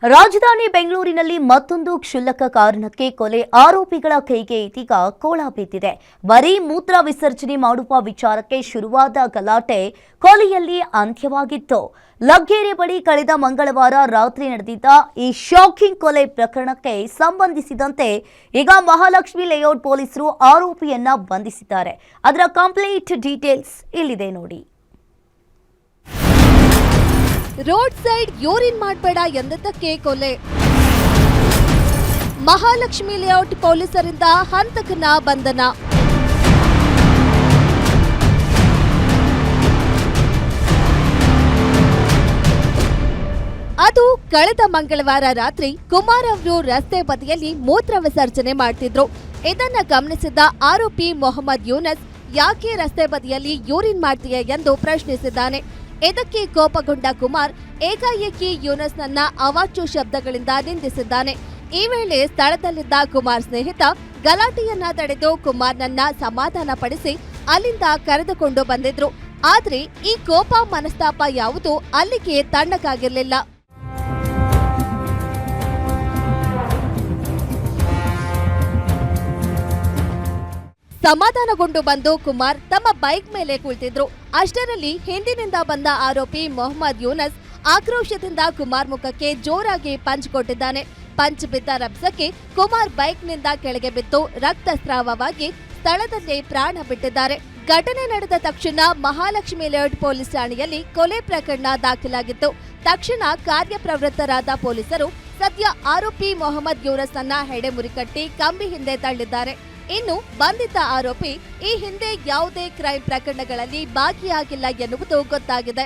ರಾಜಧಾನಿ ಬೆಂಗಳೂರಿನಲ್ಲಿ ಮತ್ತೊಂದು ಕ್ಷುಲ್ಲಕ ಕಾರಣಕ್ಕೆ ಕೊಲೆ ಆರೋಪಿಗಳ ಕೈಗೆ ಇದೀಗ ಕೋಳ ಬಿದ್ದಿದೆ. ಬರೀ ಮೂತ್ರ ವಿಸರ್ಜನೆ ಮಾಡುವ ವಿಚಾರಕ್ಕೆ ಶುರುವಾದ ಗಲಾಟೆ ಕೊಲೆಯಲ್ಲಿ ಅಂತ್ಯವಾಗಿತ್ತು. ಲಗ್ಗೆರೆ ಬಳಿ ಕಳೆದ ಮಂಗಳವಾರ ರಾತ್ರಿ ನಡೆದಿದ್ದ ಈ ಶಾಕಿಂಗ್ ಕೊಲೆ ಪ್ರಕರಣಕ್ಕೆ ಸಂಬಂಧಿಸಿದಂತೆ ಈಗ ಮಹಾಲಕ್ಷ್ಮಿ ಲೇಔಟ್ ಪೊಲೀಸರು ಆರೋಪಿಯನ್ನ ಬಂಧಿಸಿದ್ದಾರೆ. ಅದರ ಕಂಪ್ಲೀಟ್ ಡೀಟೇಲ್ಸ್ ಇಲ್ಲಿದೆ ನೋಡಿ. ರೋಡ್ ಸೈಡ್ ಯೂರಿನ್ ಮಾಡಬೇಡ ಎಂದದ್ದಕ್ಕೆ ಕೊಲೆ. ಮಹಾಲಕ್ಷ್ಮಿ ಲೇಔಟ್ ಪೊಲೀಸರಿಂದ ಹಂತಕನ ಬಂಧನ. ಅದು ಕಳೆದ ಮಂಗಳವಾರ ರಾತ್ರಿ ಕುಮಾರ್ ಅವರು ರಸ್ತೆ ಬದಿಯಲ್ಲಿ ಮೂತ್ರ ವಿಸರ್ಜನೆ ಮಾಡ್ತಿದ್ರು. ಇದನ್ನ ಗಮನಿಸಿದ್ದ ಆರೋಪಿ ಮೊಹಮ್ಮದ್ ಯೂನಸ್ ಯಾಕೆ ರಸ್ತೆ ಬದಿಯಲ್ಲಿ ಯೂರಿನ್ ಮಾಡ್ತೀಯ ಎಂದು ಪ್ರಶ್ನಿಸಿದ್ದಾನೆ. ಇದಕ್ಕೆ ಕೋಪಗೊಂಡ ಕುಮಾರ್ ಏಕಾಏಕಿ ಯೂನಸ್ನನ್ನ ಅವಾಚ್ಯ ಶಬ್ದಗಳಿಂದ ನಿಂದಿಸಿದ್ದಾನೆ. ಈ ವೇಳೆ ಸ್ಥಳದಲ್ಲಿದ್ದ ಕುಮಾರ್ ಸ್ನೇಹಿತ ಗಲಾಟೆಯನ್ನ ತಡೆದು ಕುಮಾರ್ನನ್ನ ಸಮಾಧಾನ ಪಡಿಸಿ ಅಲ್ಲಿಂದ ಕರೆದುಕೊಂಡು ಬಂದಿದ್ರು. ಆದ್ರೆ ಈ ಕೋಪ ಮನಸ್ತಾಪ ಯಾವುದು ಅಲ್ಲಿಗೆ ತಣ್ಣಗಾಗಿರ್ಲಿಲ್ಲ. ಸಮಾಧಾನಗೊಂಡು ಬಂದು ಕುಮಾರ್ ತಮ್ಮ ಬೈಕ್ ಮೇಲೆ ಕುಳಿತಿದ್ರು. ಅಷ್ಟರಲ್ಲಿ ಹಿಂದಿನಿಂದ ಬಂದ ಆರೋಪಿ ಮೊಹಮ್ಮದ್ ಯೂನಸ್ ಆಕ್ರೋಶದಿಂದ ಕುಮಾರ್ ಮುಖಕ್ಕೆ ಜೋರಾಗಿ ಪಂಚ್ ಕೊಟ್ಟಿದ್ದಾನೆ. ಪಂಚ್ ಬಿದ್ದ ರಭಸಕ್ಕೆ ಕುಮಾರ್ ಬೈಕ್ನಿಂದ ಕೆಳಗೆ ಬಿದ್ದು ರಕ್ತಸ್ರಾವವಾಗಿ ಸ್ಥಳದಲ್ಲೇ ಪ್ರಾಣ ಬಿಟ್ಟಿದ್ದಾರೆ. ಘಟನೆ ನಡೆದ ತಕ್ಷಣ ಮಹಾಲಕ್ಷ್ಮಿ ಲೇಔಟ್ ಪೊಲೀಸ್ ಠಾಣೆಯಲ್ಲಿ ಕೊಲೆ ಪ್ರಕರಣ ದಾಖಲಾಗಿತ್ತು. ತಕ್ಷಣ ಕಾರ್ಯಪ್ರವೃತ್ತರಾದ ಪೊಲೀಸರು ಸದ್ಯ ಆರೋಪಿ ಮೊಹಮ್ಮದ್ ಯೂನಸ್ ಅನ್ನ ಹೆಡೆಮುರಿ ಕಟ್ಟಿ ಕಂಬಿ ಹಿಂದೆ ತಳ್ಳಿದ್ದಾರೆ. ಇನ್ನು ಬಂಧಿತ ಆರೋಪಿ ಈ ಹಿಂದೆ ಯಾವುದೇ ಕ್ರೈಂ ಪ್ರಕರಣಗಳಲ್ಲಿ ಭಾಗಿಯಾಗಿಲ್ಲ ಎನ್ನುವುದು ಗೊತ್ತಾಗಿದೆ.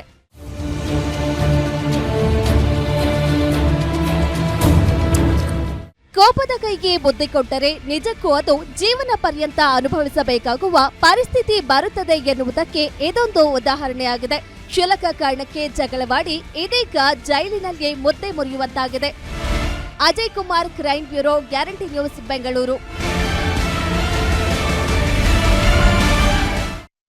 ಕೋಪದ ಕೈಗೆ ಬುದ್ಧಿ ಕೊಟ್ಟರೆ ನಿಜಕ್ಕೂ ಅದು ಜೀವನ ಪರ್ಯಂತ ಅನುಭವಿಸಬೇಕಾಗುವ ಪರಿಸ್ಥಿತಿ ಬರುತ್ತದೆ ಎನ್ನುವುದಕ್ಕೆ ಇದೊಂದು ಉದಾಹರಣೆಯಾಗಿದೆ. ಕ್ಷುಲ್ಲಕ ಕಾರಣಕ್ಕೆ ಜಗಳವಾಡಿ ಇದೀಗ ಜೈಲಿನಲ್ಲಿ ಮುದ್ದೆ ಮುರಿಯುವಂತಾಗಿದೆ. Ajay Kumar, crime bureau, Guarantee News, Bengaluru.